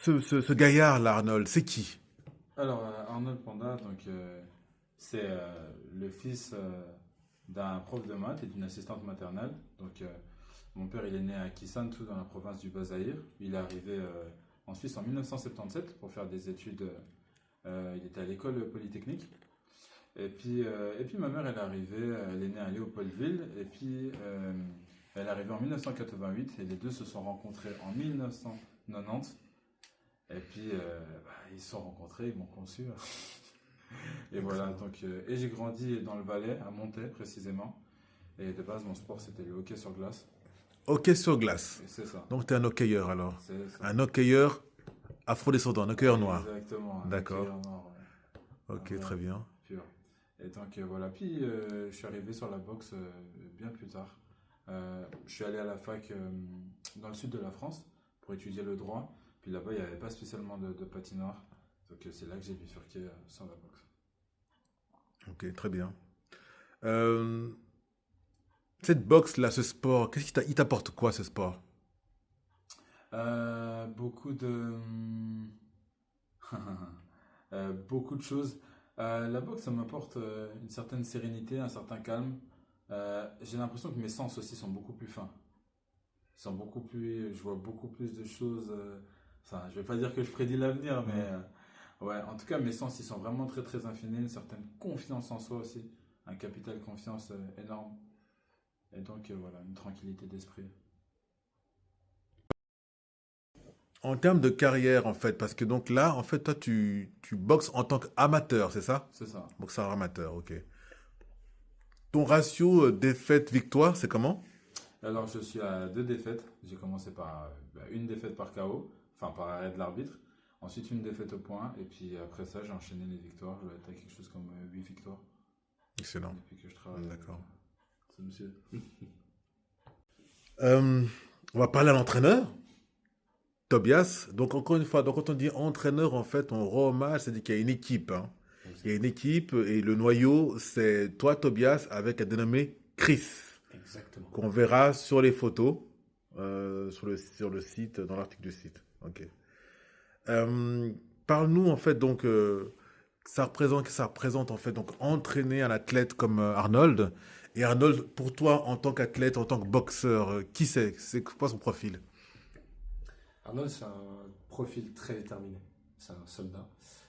Ce gaillard-là, Arnold, c'est qui? Alors, Arnold Panda, donc, c'est le fils d'un prof de maths et d'une assistante maternelle. Donc, mon père, il est né à Kisantu, dans la province du Bas-Zaïre. Il est arrivé en Suisse en 1977 pour faire des études. Il était à l'école polytechnique. Et puis ma mère, elle est arrivée, elle est née à Léopoldville. Et puis, elle est arrivée en 1988 et les deux se sont rencontrés en 1990. Et puis, ils se sont rencontrés, ils m'ont conçu. Et voilà, donc, et j'ai grandi dans le Valais, à Montaix précisément. Et de base, mon sport, c'était le hockey sur glace. Hockey sur glace. Et c'est ça. Donc, tu es un hockeyeur alors. C'est ça. Un hockeyeur afrodescendant, un hockeyeur noir. Exactement. D'accord. Hockeyeur noir, ouais. Ok, Ouais, très bien. pur. Et donc, voilà. Puis, je suis arrivé sur la boxe bien plus tard. Je suis allé à la fac dans le sud de la France pour étudier le droit. Puis là-bas, il n'y avait pas spécialement de patinoire. Donc, c'est là que j'ai bifurqué sur la boxe. Ok, très bien. Euh, Cette boxe-là, ce sport, il t'apporte quoi ce sport? Beaucoup de... beaucoup de choses. La boxe, ça m'apporte une certaine sérénité, un certain calme. J'ai l'impression que mes sens aussi sont beaucoup plus fins. Ils sont beaucoup plus... Je vois beaucoup plus de choses. Enfin, je vais pas dire que je prédis l'avenir, mais... ouais, en tout cas, mes sens, ils sont vraiment très, très infinis. Une certaine confiance en soi aussi. Un capital confiance énorme. Et donc, voilà, une tranquillité d'esprit. En termes de carrière, en fait, parce que donc là, en fait, toi, tu boxes en tant qu'amateur, c'est ça? C'est ça. Boxeur amateur, ok. Ton ratio défaite-victoire, c'est comment? Alors, je suis à 2 défaites. J'ai commencé par une défaite par KO, enfin par arrêt de l'arbitre. Ensuite, une défaite au point. Et puis après ça, j'ai enchaîné les victoires. Je dois être à quelque chose comme 8 victoires Excellent. depuis que je travaille avec D'accord. ce monsieur. Euh, on va parler à l'entraîneur, Tobias. Donc, encore une fois, donc, quand on dit entraîneur, en fait, on rend hommage, c'est-à-dire qu'il y a une équipe, hein. Il y a une équipe et le noyau, c'est toi, Tobias, avec un dénommé Chris, Exactement. qu'on verra sur les photos, sur le site, dans l'article du site. Ok. Parle-nous, en fait, donc, ça représente, en fait, donc, entraîner un athlète comme Arnold. Et Arnold, pour toi, en tant qu'athlète, en tant que boxeur, qui c'est? C'est quoi son profil? Arnold, c'est un profil très déterminé. C'est un soldat.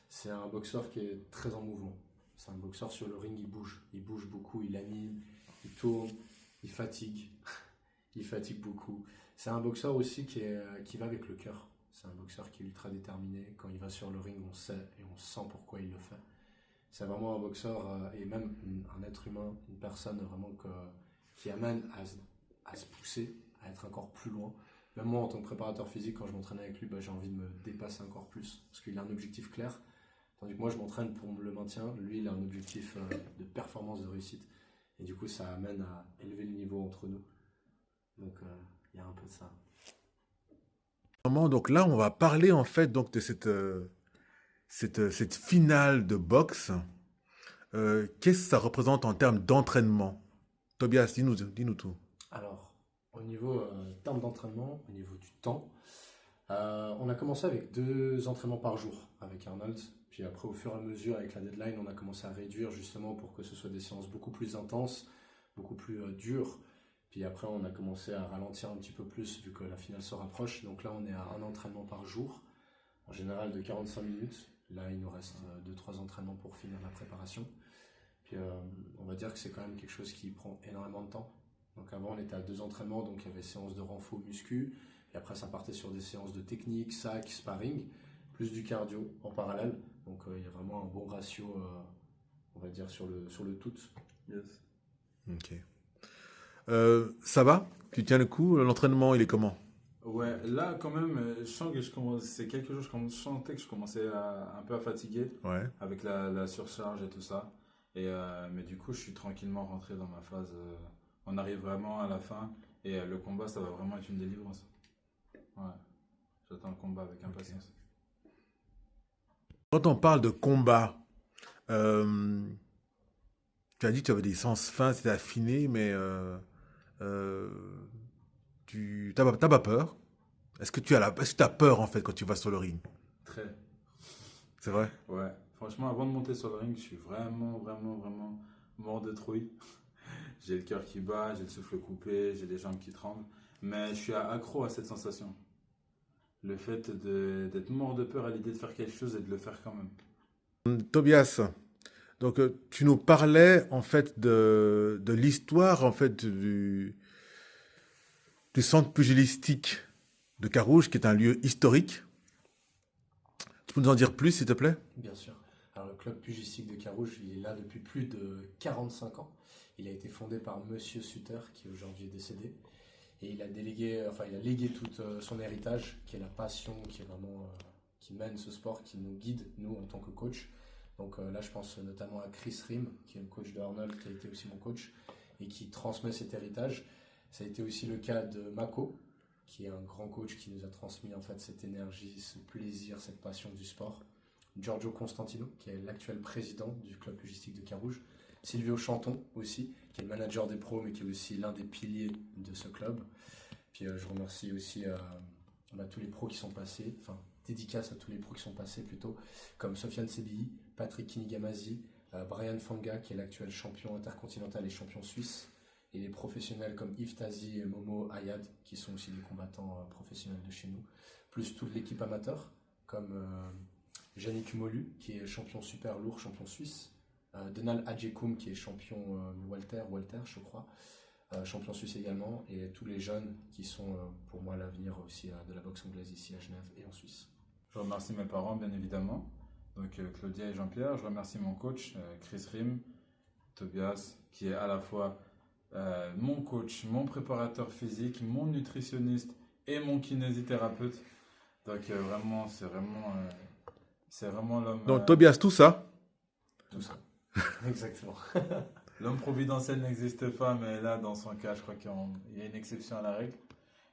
C'est un boxeur qui est très en mouvement. C'est un boxeur sur le ring, il bouge. Il bouge beaucoup, il anime, il tourne, il fatigue. Il fatigue beaucoup. C'est un boxeur aussi qui va avec le cœur. C'est un boxeur qui est ultra déterminé. Quand il va sur le ring, on sait et on sent pourquoi il le fait. C'est vraiment un boxeur et même un être humain, une personne vraiment qui amène à se pousser, à être encore plus loin. Même moi, en tant que préparateur physique, quand je m'entraîne avec lui, j'ai envie de me dépasser encore plus parce qu'il a un objectif clair. Tandis que moi, je m'entraîne pour le maintien. Lui, il a un objectif de performance, de réussite. Et du coup, ça amène à élever le niveau entre nous. Donc, il y a un peu de ça. Donc là, on va parler, en fait, donc, de cette finale de boxe. Qu'est-ce que ça représente en termes d'entraînement? Tobias, dis-nous tout. Alors, au niveau terme d'entraînement, au niveau du temps, on a commencé avec 2 entraînements par jour avec Arnold. Puis après, au fur et à mesure, avec la deadline, on a commencé à réduire justement pour que ce soit des séances beaucoup plus intenses, beaucoup plus dures. Puis après, on a commencé à ralentir un petit peu plus vu que la finale se rapproche. Donc là, on est à un entraînement par jour, en général de 45 minutes. Là, il nous reste 2-3 entraînements pour finir la préparation. Puis on va dire que c'est quand même quelque chose qui prend énormément de temps. Donc avant, on était à 2 entraînements, donc il y avait séance de renfo muscu. Et après, ça partait sur des séances de technique, sac, sparring, plus du cardio en parallèle. Donc il y a vraiment un bon ratio, on va dire, sur le tout. Yes. Ok. Ça va? Tu tiens le coup? L'entraînement, il est comment? Ouais, là quand même, je sens que c'est quelque chose, je sentais que je commençais un peu à fatiguer Ouais. avec la surcharge et tout ça. Mais du coup, je suis tranquillement rentré dans ma phase. On arrive vraiment à la fin et le combat, ça va vraiment être une délivrance. Ouais, j'attends le combat avec impatience. Quand on parle de combat, Euh, Tu as dit que tu avais des sens fins, c'était affiné, mais euh, tu t'as pas peur? Est-ce que tu as peur en fait quand tu vas sur le ring? Très. C'est vrai? Ouais. Franchement, avant de monter sur le ring, je suis vraiment, vraiment, vraiment mort de trouille. J'ai le cœur qui bat, j'ai le souffle coupé, j'ai les jambes qui tremblent. Mais je suis accro à cette sensation. Le fait d'être mort de peur à l'idée de faire quelque chose et de le faire quand même. Tobias, donc tu nous parlais en fait de l'histoire en fait du centre pugilistique de Carouge, qui est un lieu historique. Tu peux nous en dire plus, s'il te plaît? Bien sûr. Alors, le club pugistique de Carouge, il est là depuis plus de 45 ans. Il a été fondé par Monsieur Sutter, qui aujourd'hui est décédé. Et il a légué tout son héritage, qui est la passion, qui est vraiment, qui mène ce sport, qui nous guide, nous, en tant que coach. Donc là, je pense notamment à Chris Rim, qui est le coach de Arnold, qui a été aussi mon coach, et qui transmet cet héritage. Ça a été aussi le cas de Mako, qui est un grand coach qui nous a transmis en fait cette énergie, ce plaisir, cette passion du sport. Giorgio Constantino, qui est l'actuel président du club logistique de Carouge. Silvio Chanton aussi, qui est le manager des pros, mais qui est aussi l'un des piliers de ce club. Puis je remercie aussi tous les pros qui sont passés, enfin dédicace à tous les pros qui sont passés plutôt, comme Sofiane Sebii, Patrick Kinigamazi, Brian Fanga, qui est l'actuel champion intercontinental et champion suisse, et les professionnels comme Yves Tazi et Momo Ayad, qui sont aussi des combattants professionnels de chez nous, plus toute l'équipe amateur, comme Yannick Molu, qui est champion super lourd, champion suisse, Denal Adjekoum, qui est champion Walter, je crois, champion suisse également, et tous les jeunes qui sont pour moi l'avenir aussi de la boxe anglaise ici à Genève et en Suisse. Je remercie mes parents, bien évidemment. Donc Claudia et Jean-Pierre. Je remercie mon coach, Chris Rim, Tobias, qui est à la fois mon coach, mon préparateur physique, mon nutritionniste et mon kinésithérapeute. Donc vraiment, c'est vraiment l'homme. Donc Tobias, tout ça, Tout ça. Exactement. L'homme providentiel n'existe pas, mais là, dans son cas, je crois qu'il y a une exception à la règle.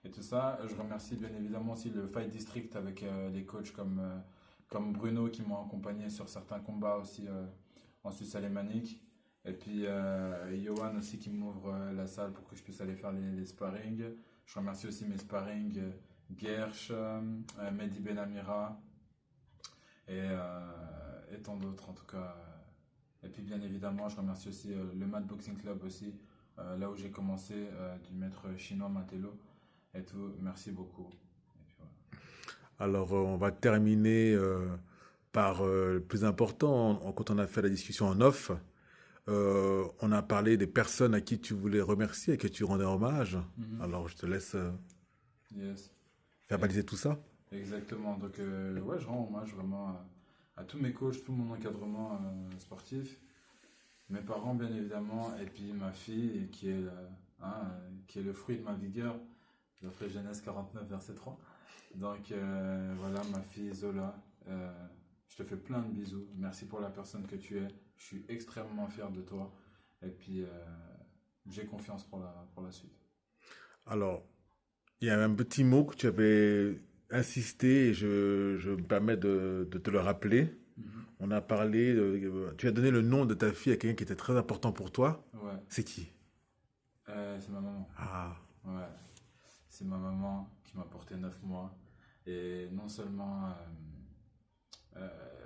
Et tout ça, je remercie bien évidemment aussi le Fight District avec des coachs comme Bruno qui m'ont accompagné sur certains combats aussi en Suisse alémanique. Et puis Johan aussi qui m'ouvre la salle pour que je puisse aller faire les sparring. Je remercie aussi mes sparring Gersh, Mehdi Benamira et tant d'autres en tout cas. Et puis bien évidemment, je remercie aussi le Mad Boxing Club aussi, là où j'ai commencé, du maître chinois Matello et tout. Merci beaucoup. Et puis, voilà. alors on va terminer par le plus important, quand on a fait la discussion en off. On a parlé des personnes à qui tu voulais remercier et que tu rendais hommage. Mhm. Alors je te laisse Yes. verbaliser tout ça. Exactement. Donc ouais, je rends hommage vraiment à tous mes coachs, tout mon encadrement sportif, mes parents bien évidemment, et puis ma fille qui est le fruit de ma vigueur, d'après Genèse 49 verset 3. Donc voilà, ma fille Zola, je te fais plein de bisous. Merci pour la personne que tu es. Je suis extrêmement fier de toi. Et puis j'ai confiance pour la suite. Alors, il y a un petit mot que tu avais insisté et je me permets de te le rappeler. Mhm. On a parlé, tu as donné le nom de ta fille à quelqu'un qui était très important pour toi. Ouais, C'est qui? c'est ma maman. Ah, Ouais, c'est ma maman qui m'a porté 9 mois. Et non seulement,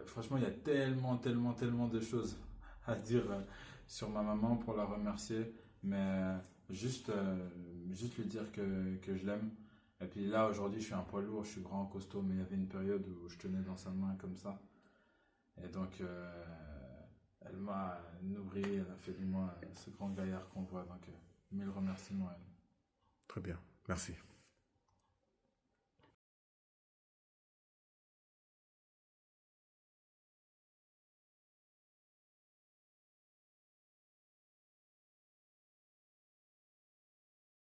franchement, il y a tellement, tellement, tellement de choses à dire sur ma maman pour la remercier. Mais juste lui dire que je l'aime. Et puis là, aujourd'hui, je suis un poids lourd, je suis grand, costaud, mais il y avait une période où je tenais dans sa main comme ça. Et donc, elle m'a nourri, elle a fait de moi ce grand gaillard qu'on voit. Donc, mille remerciements à elle. très bien. Merci.